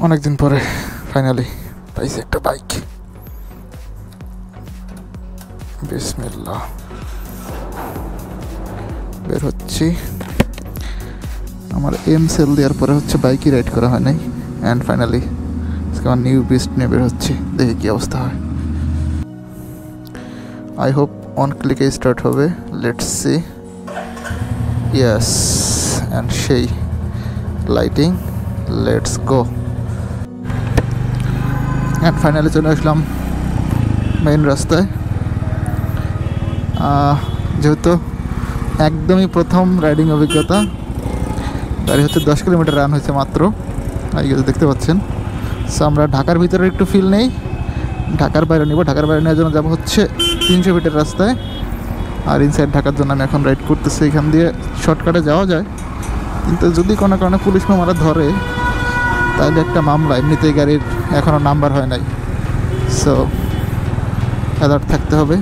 অনেকদিন পরে ফাইনালি পাইছি একটা বাইক। বিসমিল্লাহ, বের হচ্ছি। আমার এম সেল দেওয়ার পরে হচ্ছে বাইকই রাইড করা হয় নাই, অ্যান্ড ফাইনালি আমার নিউ বিস্ট নিয়ে বের হচ্ছি। দেখি কী অবস্থা হয়। আই হোপ অন ক্লিকে স্টার্ট হবে। Let's see. ইয়েস, অ্যান্ড সেই lighting. Let's go. And finally চলে আসলাম মেইন রাস্তায়। যেহেতু একদমই প্রথম রাইডিং অভিজ্ঞতা, গাড়ি হচ্ছে 10 কিলোমিটার রান হয়েছে মাত্র, দেখতে পাচ্ছেন। সো আমরা ঢাকার ভিতরে একটু ফিল নেই, ঢাকার বাইরে নিব। ঢাকার বাইরে নেওয়ার জন্য যাবো হচ্ছে 300 ফিটের রাস্তায়, আর ইনসাইড ঢাকার জন্য আমি এখন রাইড করতেছি। এখান দিয়ে শর্টকাটে যাওয়া যায়, কিন্তু যদি কোনো কারণে পুলিশ মামারা ধরে তাহলে একটা মামলা। এমনিতেই গাড়ির এখনও নাম্বার হয় নাই, সো অ্যালার্ট থাকতে হবে।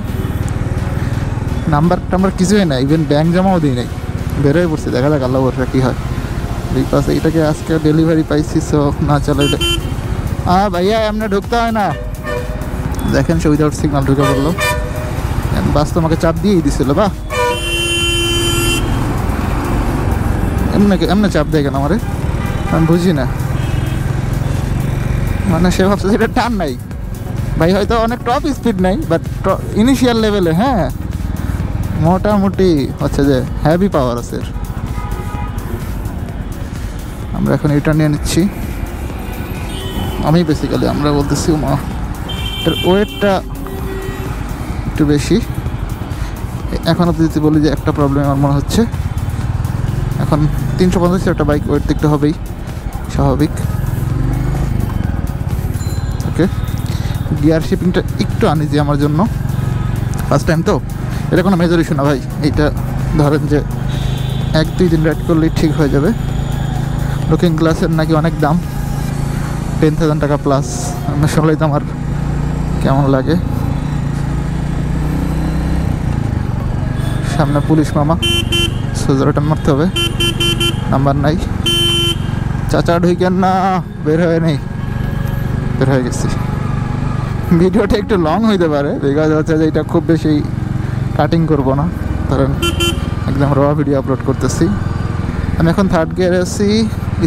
নাম্বার টাম্বার কিছুই নাই, ইভেন ব্যাংক জমাও দিই নাই, বেরোয় পড়ছি। দেখা যাক আল্লাহ বলটা কী হয়। বিকজ এইটাকে আজকে ডেলিভারি পাইছি, সো না চালাইলে ভাইয়া এমনি ঢুকতে হয় না। দেখেন সে উইদাউট সিগনাল ঢুকে পড়লো। বাস তো আমাকে চাপ দিয়েই দিছিল। বা এমনি চাপ দেয় কেন আমারে, আমি বুঝি না। মানে সে ভাবছে সেটা টান নাই ভাই, হয়তো অনেক টপ স্পিড নাই, বাট ইনিশিয়াল লেভেলে হ্যাঁ মোটামুটি হচ্ছে যে হ্যাভি পাওয়ার আছে। আমরা এখন এটা নিয়ে নিচ্ছি। আমি বেসিক্যালি আমরা বলতেছি এর ওয়েটটা একটু বেশি। এখন আপনি যদি বলি যে একটা প্রবলেম আমার মনে হচ্ছে, এখন 350 একটা বাইক ওয়েট দেখতে হবেই, স্বাভাবিক। ওকে, গিয়ার শিপিংটা একটু আনিজি আমার জন্য, ফার্স্ট টাইম তো। এটা কোনো মেজর ইস্যু না ভাই, এইটা ধরেন যে 1-2 দিন রাইড করলেই ঠিক হয়ে যাবে। লুকিং গ্লাসের নাকি অনেক দাম, 10,000 টাকা প্লাস। আমি শুনলেই তো আমার কেমন লাগে। সামনে পুলিশ মামা, সোজা রিটার্ন মারতে হবে, নাম্বার নাই। চাচা ঢুকেন না, বের হয়ে নেই, বের হয়ে গেছি। ভিডিওটা একটু লং হইতে পারে, বিকজ হচ্ছে যে এটা খুব বেশি কাটিং করবো না, ধরেন একদম র ভিডিও আপলোড করতেছি। আমি এখন 3rd গিয়ারে আছি,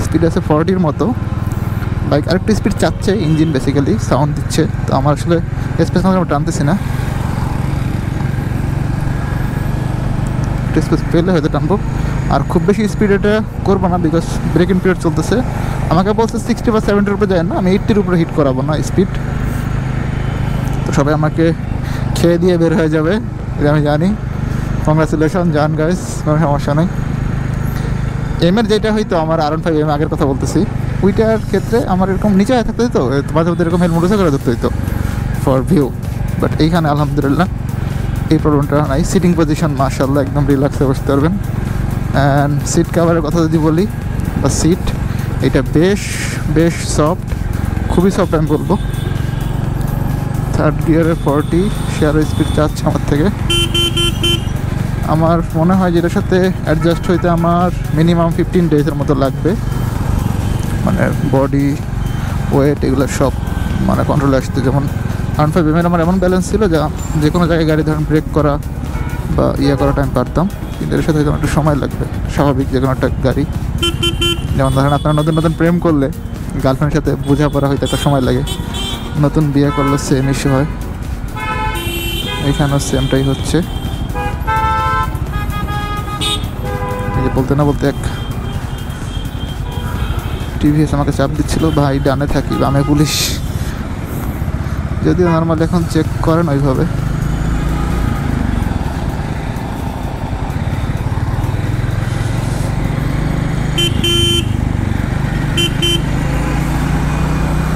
স্পিড আছে 40-র মতো। বাইক আরেকটু স্পিড চাচ্ছে, ইঞ্জিন বেসিক্যালি সাউন্ড দিচ্ছে। তো আমার আসলে স্পেস আমি টানতেছি না, একটু স্পেস পেলে হয়তো টানবো। আর খুব বেশি স্পিড এটা করবো না, বিকজ ব্রেক ইন পিরিয়ড চলতেছে। আমাকে বলছে 60 বা 70-র উপরে যায় না, আমি 80-র উপরে হিট করাবো না স্পিড। তো সবাই আমাকে খেয়ে দিয়ে বের হয়ে যাবে, এটা আমি জানি। কংগ্রাচুলেশন, জান গাইস, কোনো সমস্যা নেই। এমের যেটা হয়তো আমার R15 এম আগের কথা বলতেছি, ওইটার ক্ষেত্রে আমার এরকম নিচে থাকতে হতো, মাঝে মধ্যে এরকম হেলমেট করে ধরতে হইতো ফর ভিউ। বাট এইখানে আলহামদুলিল্লাহ এই প্রবলেমটা নাই। সিটিং পজিশন মাশাআল্লাহ একদম রিল্যাক্সে বসতে পারবেন। অ্যান্ড সিট কাভারের কথা যদি বলি, বা সিট, এটা বেশ সফট, খুবই সফট আমি বলবো। 3rd গিয়ারে 40, শেয়ার স্পিড চাচ্ছে আমার থেকে। আমার মনে হয় যেটার সাথে অ্যাডজাস্ট হইতে আমার মিনিমাম 15 ডেজের মতো লাগবে। মানে বডি ওয়েট এগুলো সব মানে কন্ট্রোলে আসতে। যেমন R15 এমের আমার এমন ব্যালেন্স ছিল যা যে কোনো জায়গায় গাড়ি ধরেন ব্রেক করা বা করা টাইম পারতাম, কিন্তু এর সাথে হয়তো একটু সময় লাগবে, স্বাভাবিক যে কোনো একটা গাড়ি। যেমন ধরেন আপনারা নতুন নতুন প্রেম করলে গার্লফ্রেন্ডের সাথে বোঝাপড়া হইতে একটা সময় লাগে, নতুন বিয়ে করলে সেম ইস্যু হয়। এইখানেও সেমটাই হচ্ছে। বলতে না বলতে এক টিভিএস আমাকে চাপ দিচ্ছিল, ভাই ডানে থাকি, বামে পুলিশ। যদিও নর্মাল এখন চেক করেন ওইভাবে।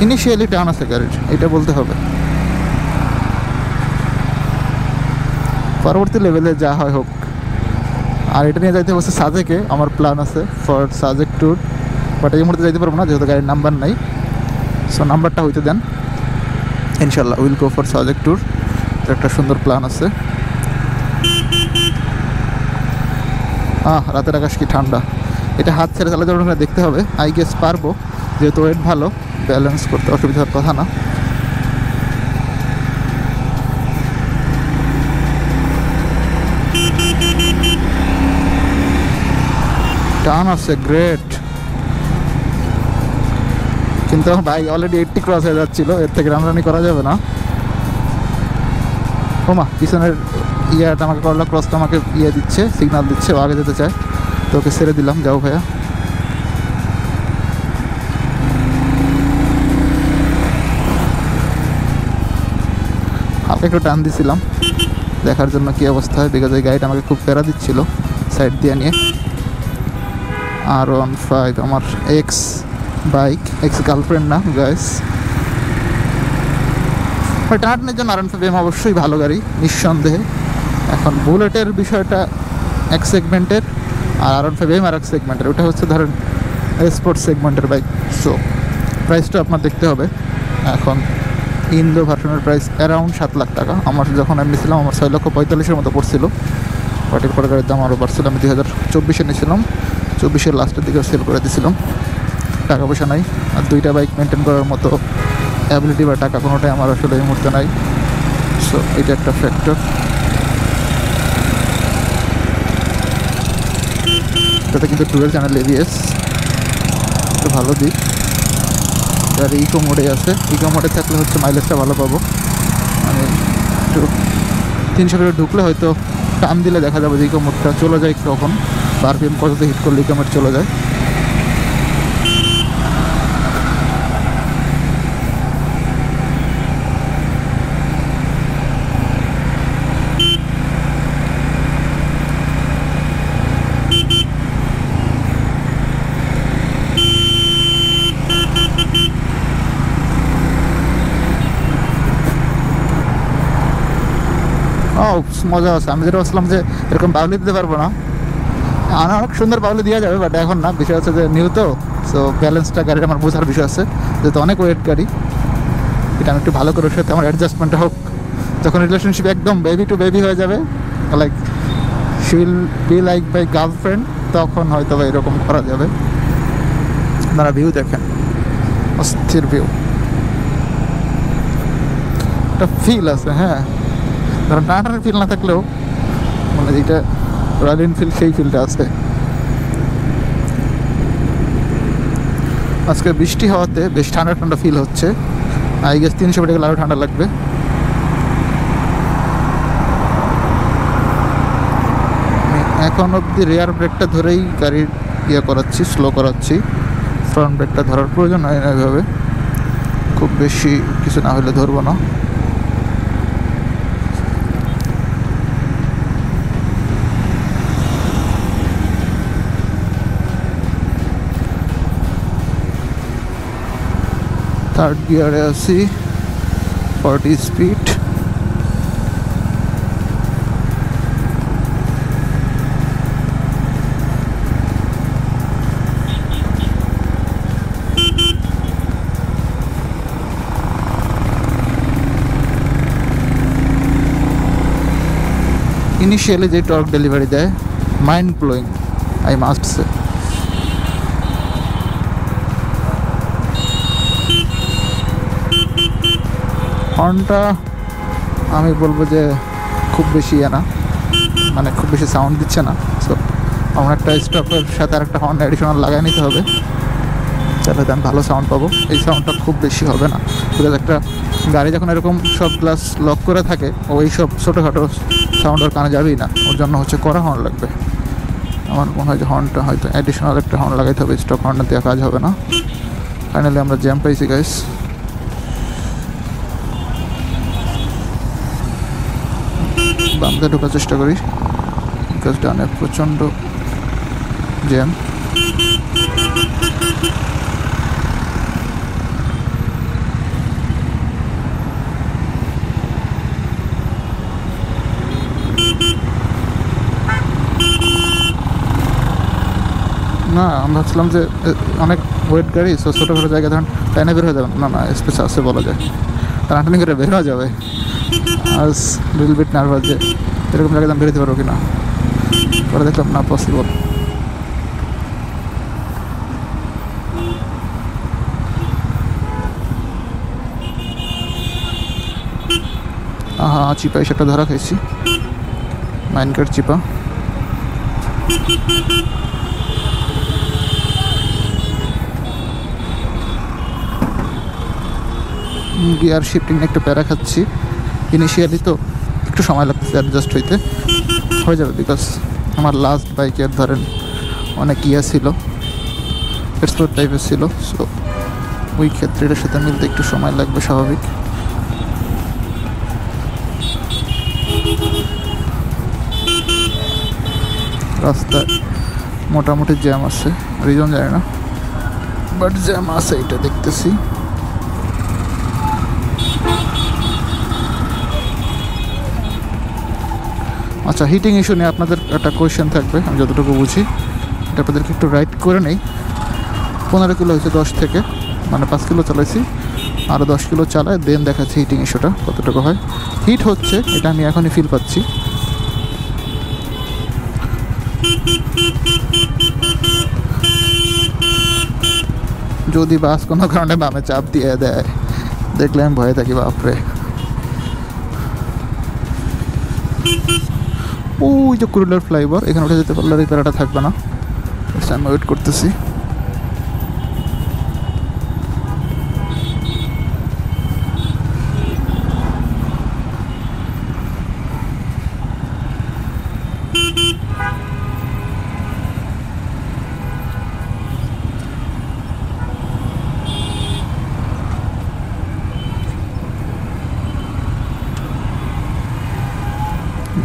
ইনিশিয়ালি টান আছে গাড়ির, এটা বলতে হবে। পরবর্তী লেভেলে যা হয় হোক। আর এটা নিয়ে যাইতে বলছে সাজেকে, আমার প্ল্যান আছে ফর সাজেক ট্যুর, বাট এই মুহূর্তে যাইতে পারবো না যেহেতু গাড়ির নাম্বার নাই। সো নাম্বারটা হইতে দেন, ইনশাল্লাহ will go for Sajek tour. একটা সুন্দর প্ল্যান আছে। রাতের আকাশ কি ঠান্ডা, এটা হাত ছেড়ে চালাতে পারবো না, দেখতে হবে। আই গেস পারবো, যেহেতু ওয়েট ভালো, ব্যালেন্স করতে অসুবিধার কথা না। টান আছে, গ্রেট। কিন্তু ভাই অলরেডি 80 ক্রস হয়ে যাচ্ছিল, এর থেকে রানরানি করা যাবে না। ওমা, পিছনের ইয়াটা আমাকে করলা, ক্রসটা আমাকে দিচ্ছে, সিগনাল দিচ্ছে, ও আগে যেতে চায়, তো ওকে ছেড়ে দিলাম, যাও ভাইয়া। হালকা একটু টান দিছিলাম দেখার জন্য কি অবস্থা হয়, বিকজ এই গাড়িটা আমাকে খুব প্যারা দিচ্ছিল সাইড দিয়ে নিয়ে। R15 আমার এক্স বাইক, এক্স গার্লফ্রেন্ড না গাইস। টানাটানের জন্য R15 অবশ্যই ভালো গাড়ি, নিঃসন্দেহে। এখন বুলেটের বিষয়টা এক সেগমেন্টের, আর R15 আর এক সেগমেন্টের। ওটা হচ্ছে ধরেন স্পোর্টস সেগমেন্টের বাইক। সো প্রাইসটা আপনার দেখতে হবে। এখন ইন্দো ভার্সনের প্রাইস অ্যারাউন্ড 7 লাখ টাকা। আমার যখন আমি নিয়েছিলাম আমার 6,45,000 মতো পড়ছিল। বাটের পরে গাড়ির দাম আরও বাড়ছিল। আমি 2024-এ নিয়েছিলাম, 24-এর লাস্টের দিকে সেল করে দিয়েছিলাম। টাকা পয়সা নাই, আর দুইটা বাইক মেনটেন করার মতো অ্যাবিলিটি বা টাকা কোনোটাই আমার আসলে এই মুহূর্তে নাই। সো এটা একটা ফ্যাক্টর। এটাতে কিন্তু ডুয়েল চ্যানেল ABS, একটু ভালো দিক। গাড়ি ইকো মোডে আছে, ইকো মোডে থাকলে হচ্ছে মাইলেজটা ভালো পাবো। আমি একটু 300 ঢুকলে হয়তো টান দিলে দেখা যাবে যে ইকো মোডটা চলে যায় কখন, RPM কততে হিট করলে ইকো মোড চলে যায়। মজা আছে। আমি যেটা বলছিলাম যে এরকম বাউলি দিতে পারবো না, অনেক সুন্দর বাউলি দেওয়া যাবে, বাট এখন না। বিষয় হচ্ছে যে নিউ তো, সো ব্যালেন্সটা গাড়ির আমার বোঝার বিষয় আছে, যেহেতু অনেক ওয়েট গাড়ি। এটা আমি একটু ভালো করে ওর সাথে আমার অ্যাডজাস্টমেন্টটা হোক। যখন রিলেশনশিপ একদম বেবি টু বেবি হয়ে যাবে, like she will be like my girlfriend, তখন হয়তো বা এরকম করা যাবে। আপনারা ভিউ দেখেন, অস্থির ভিউ, একটা ফিল আছে। হ্যাঁ, কারণ টাটার ফিল না থাকলেও মানে যেটা রয়্যাল এনফিল্ড, সেই ফিলটা আছে। আজকে বৃষ্টি হওয়াতে বেশ ঠান্ডা ঠান্ডা ফিল হচ্ছে। আই গেস 300 মিটার গেলে আরও ঠান্ডা লাগবে। এখন অবধি রেয়ার ব্রেকটা ধরেই গাড়ির করাচ্ছি, স্লো করাচ্ছি। ফ্রন্ট ব্রেকটা ধরার প্রয়োজন হয় না এভাবে, খুব বেশি কিছু না হলে ধরবো না। থার্ড গিয়ারে আছি, 40 স্পিড। ইনিশিয়ালি যে টর্ক ডেলিভারি দেয়, mind blowing, I must say. হর্নটা আমি বলবো যে খুব বেশি না, মানে খুব বেশি সাউন্ড দিচ্ছে না। সো আমার একটা স্টপের সাথে আর একটা হর্ন অ্যাডিশনাল লাগাই নিতে হবে, তাহলে আমি ভালো সাউন্ড পাবো। এই সাউন্ডটা খুব বেশি হবে না, বিকজ একটা গাড়ি যখন এরকম সব গ্লাস লক করে থাকে, ওই সব ছোটোখাটো সাউন্ড ওর কানে যাবেই না। ওর জন্য হচ্ছে কড়া হর্ন লাগবে। আমার মনে হয় যে হর্নটা হয়তো অ্যাডিশনাল একটা হর্ন লাগাইতে হবে, স্টক হর্নটা দেওয়া কাজ হবে না। ফাইনালি আমরা জ্যাম পাইছি গাইস। বামতে ঢোকার চেষ্টা করি, বিকজ ডানে প্রচণ্ড জ্যাম। না, আমি ভাবছিলাম যে অনেক ওয়েট গাড়ি, সো ছোটো ছোটো জায়গায় ধরেন টাইনে বের হয়ে যাবে। না না, স্পেস আছে বলা যায়, টানাটানি করে বের হওয়া যাবে। আজ লিটল বিট নার্ভাস যে এরকম জায়গায় আমি বেরোতে পারবো কিনা, পরে দেখলাম না, পসিবল। চিপা সেটা ধরা খাইছি, মাইনকার্ট চিপা। গিয়ার শিফটিং একটু প্যারা খাচ্ছি ইনিশিয়ালি, তো একটু সময় লাগতেছে অ্যাডজাস্ট হইতে, হয়ে যাবে বিকজ আমার লাস্ট বাইকের ধরেন অনেক ইয়া ছিল, এক্সপ্লোর টাইপের ছিল, সো ওই ক্ষেত্রে এটার সাথে মিলতে একটু সময় লাগবে স্বাভাবিক। রাস্তায় মোটামুটি জ্যাম আছে, রিজন জানি না, বাট জ্যাম আছে এটা দেখতেছি। আচ্ছা, হিটিং ইস্যু নিয়ে আপনাদের একটা কোয়েশ্চেন থাকবে, আমি যতটুকু বুঝি এটা আপনাদেরকে একটু রাইট করে নেই। 15 কিলো হয়েছে 10 থেকে, মানে 5 কিলো চালাইছি, আরও 10 কিলো চালায় দেন দেখাচ্ছি হিটিং ইস্যুটা কতটুকু হয়। হিট হচ্ছে এটা আমি এখনই ফিল পাচ্ছি। যদি বাস কোনো কারণে বামে চাপ দিয়ে দেয় দেখলে আমি ভয়ে থাকি, বাপরে। ওই যে কুরিলার ফ্লাইওভার, এখানে উঠে যেতে পারলে এই প্যারাটা থাকবে না, আমি ওয়েট করতেছি।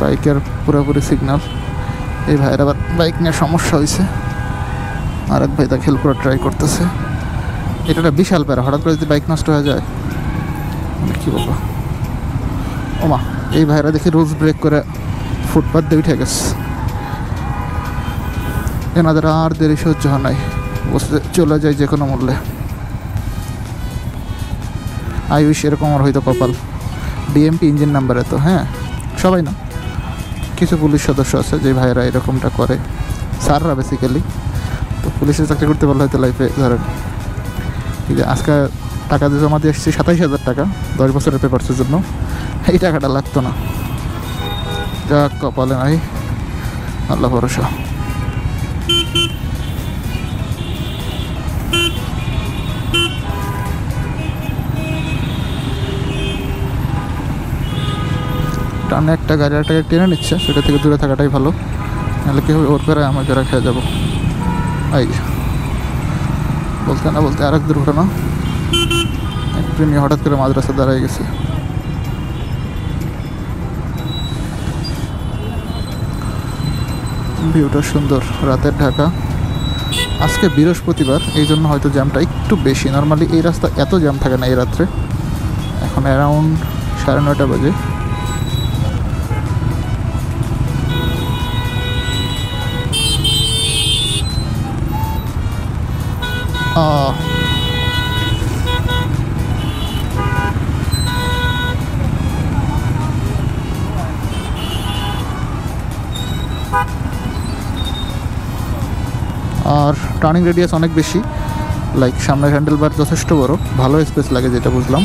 বাইকের পুরোপুরি সিগন্যাল। এই ভাইয়ের আবার বাইক নিয়ে সমস্যা হয়েছে, আর এক ভাই তাকে হেল্প করার ট্রাই করতেছে। এটা একটা বিশাল প্যারা, হঠাৎ করে যদি বাইক নষ্ট হয়ে যায় মানে কী বলবো। ওমা, এই ভাইরা দেখি রুলস ব্রেক করে ফুটপাথ দিয়ে উঠে গেছে। এনাদের আর দেরি সহ্য হয় নাই, বসে চলে যায় যে কোনো মূল্যে। আয়ুষ এরকম আর হয়তো কপাল, ডিএমপি ইঞ্জিন নাম্বারে তো, হ্যাঁ সবাই না, কিছু পুলিশ সদস্য আছে যে ভাইয়েরা এরকমটা করে, স্যাররা বেসিক্যালি। তো পুলিশের চাকরি করতে পারলে হয়তো লাইফে ধরেন এই যে আজকে টাকা দিয়ে জমা দিয়ে এসেছি 27,000 টাকা 10 বছরের পেপারসের জন্য, এই টাকাটা লাগতো না। যা কপালে নাই, আল্লাহ ভরসা। টানে একটা গাড়ি একটাকে টেনে নিচ্ছে, সেটা থেকে দূরে থাকাটাই ভালো, নাহলে কি হবে ওর পেরে আমার পেরা খেয়ে যাবো। এই বলতে না বলতে আরেক দুর্ঘটনা, এক প্রেমী হঠাৎ করে মাদ্রাসা দাঁড়ায় গেছে। ভিউটা সুন্দর, রাতের ঢাকা। আজকে বৃহস্পতিবার, এই জন্য হয়তো জ্যামটা একটু বেশি। নর্মালি এই রাস্তা এত জ্যাম থাকে না এই রাত্রে। এখন অ্যারাউন্ড 9:30 বাজে। আর টার্নিং রেডিয়াস অনেক বেশি, লাইক সামনের হ্যান্ডেল বার যথেষ্ট বড়, ভালো স্পেস লাগে যেটা বুঝলাম।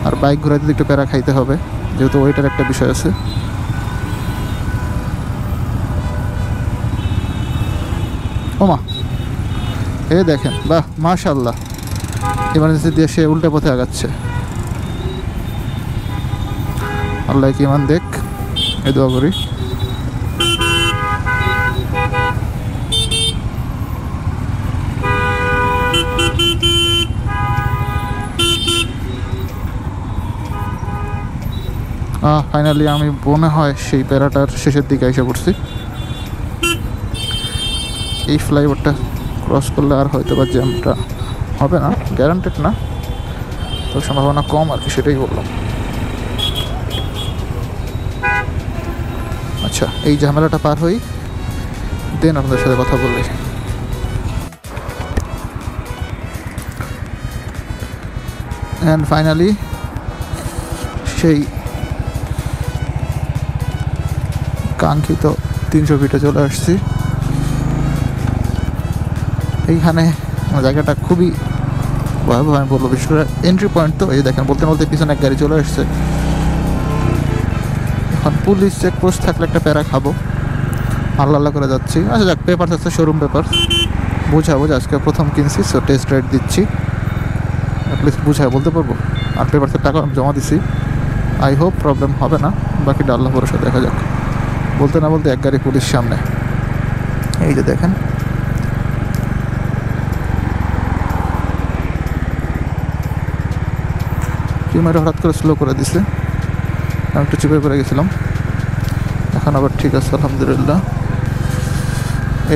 আর বাইক ঘোরাতে একটু প্যারা খাইতে হবে, যেহেতু ওইটার একটা বিষয় আছে। ওমা, এ দেখেন, বাহ মাশাআল্লাহ, ইমার্জেন্সি দিয়ে সে উল্টা পথে আগাচ্ছে। আল্লাহ কি ইমান দেখ, এই দোয়া করি। ফাইনালি আমি মনে হয় সেই প্যারাটার শেষের দিকে এসে পড়ছি। এই ফ্লাইওভারটা ক্রস করলে আর হয়তো বা জ্যামটা হবে না, গ্যারান্টেড না, তো সম্ভাবনা কম আর কি, সেটাই বললাম। আচ্ছা, এই ঝামেলাটা পার হই, দেন আপনাদের সাথে কথা বললি। অ্যান্ড ফাইনালি সেই কাঙ্ক্ষিত 300 ফিটে চলে আসছি। এইখানে জায়গাটা খুবই ভয়াবহ আমি বলবো। বিশেষ করে এন্ট্রি পয়েন্ট তো, এই দেখেন বলতে বলতে পিছনে এক গাড়ি চলে আসছে। এখন পুলিশ চেকপোস্ট থাকলে একটা প্যারা খাবো, আল্লাহ আল্লাহ করে যাচ্ছি। আচ্ছা যাক, পেপার আছে, শোরুম পেপার বুঝাবো যে আজকে প্রথম কিনছি, সো টেস্ট রাইড দিচ্ছি, অ্যাটলিস্ট বুঝায় বলতে পারবো। আর পেপারসের টাকা আমি জমা দিছি, আই হোপ প্রবলেম হবে না, বাকিটা আল্লাহ ভরসা, দেখা যাক। বলতে না বলতে এক গাড়ি পুলিশ সামনে, এই যে দেখেন। ক্যামেরা হঠাৎ করে স্লো করে দিছে, আমি একটু চিপে পড়ে গেছিলাম, এখন আবার ঠিক আছে আলহামদুলিল্লাহ।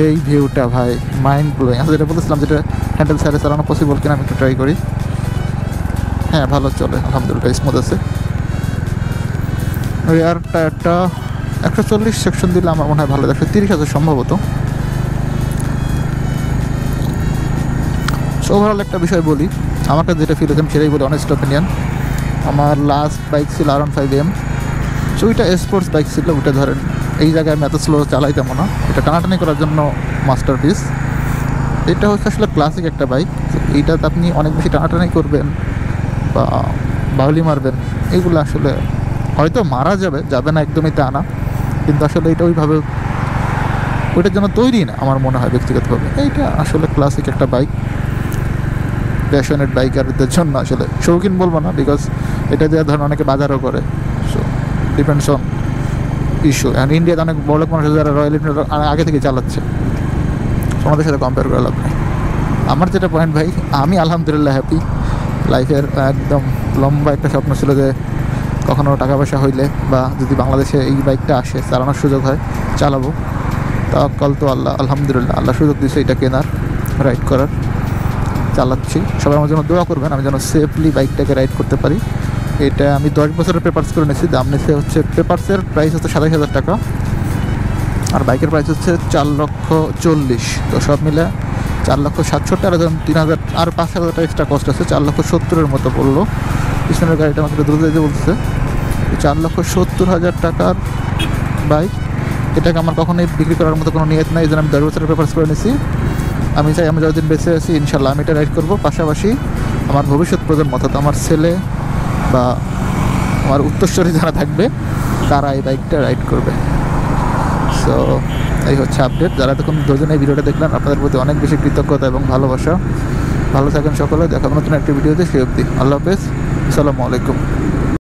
এই ভিউটা ভাই মাইন্ড ব্লোয়িং। আচ্ছা যেটা বলেছিলাম, যেটা হ্যান্ডেল সাইডে চালানো পসিবল কিনা আমি একটু ট্রাই করি। হ্যাঁ ভালো চলে আলহামদুলিল্লাহ, স্মুথ আছে। রেয়ার টায়ারটা 140 সেকশন দিলে আমার মনে হয় ভালো, 130 আছে সম্ভবত। ওভারঅল একটা বিষয় বলি, আমার কাছে যেটা ফিল হয়েছে সেটাই বলি, অনেস্ট অপিনিয়ন। আমার লাস্ট বাইক ছিল R15M, সো ওইটা স্পোর্টস বাইক ছিল। ওইটা ধরেন এই জায়গায় আমি এত স্লো চালাইতাম না, এটা টানাটানি করার জন্য মাস্টারপিস। এটা হচ্ছে আসলে ক্লাসিক একটা বাইক, এইটাতে আপনি অনেক বেশি টানাটানি করবেন বা বাউলি মারবেন, এইগুলো আসলে হয়তো মারা যাবে না একদমই তা না, কিন্তু আসলে এটা ওইভাবে ওইটার জন্য তৈরি না আমার মনে হয় ব্যক্তিগতভাবে। এইটা আসলে ক্লাসিক একটা বাইক, প্যাশনেট বাইকারদের জন্য আসলে, শৌখিন বলবো না, বিকজ এটা দিয়ে ধরেন অনেকে বাজারও করে, so depends on issue. And ইন্ডিয়াতে অনেক বড় মানুষ যারা রয়্যাল এনফিল্ড আগে থেকে চালাচ্ছে, তোমাদের সাথে কম্পেয়ার করে লাভ নেই। আমার যেটা পয়েন্ট ভাই, আমি আলহামদুলিল্লাহ হ্যাপি। লাইফের একদম লম্বা একটা স্বপ্ন ছিল যে কখনও টাকা পয়সা হইলে বা যদি বাংলাদেশে এই বাইকটা আসে, চালানোর সুযোগ হয়, চালাবো। তাওয়াক্কাল তো আল্লাহ, আলহামদুলিল্লাহ আল্লাহ সুযোগ দিয়েছে এটা কেনার, রাইড করার, চালাচ্ছি। সবাই আমার জন্য দোয়া করবেন, আমি যেন সেফলি বাইকটাকে রাইড করতে পারি। এটা আমি 10 বছরের পেপারস করে নিয়েছি, দাম নিচ্ছে হচ্ছে, পেপারসের প্রাইস হচ্ছে 27,000 টাকা, আর বাইকের প্রাইস হচ্ছে 4,40,000। তো সব মিলে 4,67,000, আর ধরুন 3,000 আর 5,000 টাকা এক্সট্রা কস্ট আছে, 4,70,000 মতো পড়লো। পিছনের গাড়িটা আমাকে দ্রুত যেতে বলছে। 4,70,000 টাকার বাইক, এটাকে আমার কখনোই বিক্রি করার মতো কোনো নিয়ত নাই, এই জন্য আমি 10 বছরের পেপারস করে নিয়েছি। আমি চাই আমি যতদিন বেঁচে আছি ইনশাল্লাহ আমি এটা রাইড করবো, পাশাপাশি আমার ভবিষ্যৎ প্রজন্ম অর্থাৎ আমার ছেলে বা আমার উত্তরসূরি যারা থাকবে তারা এই বাইকটা রাইড করবে। সো এই হচ্ছে আপডেট। যারা তখন দুজনে এই ভিডিওটা দেখলেন, আপনাদের প্রতি অনেক বেশি কৃতজ্ঞতা এবং ভালোবাসা। ভালো থাকেন সকলে, দেখা নতুন একটা ভিডিওতে, সে অবধি আল্লাহ হাফেজ, আসসালামু আলাইকুম।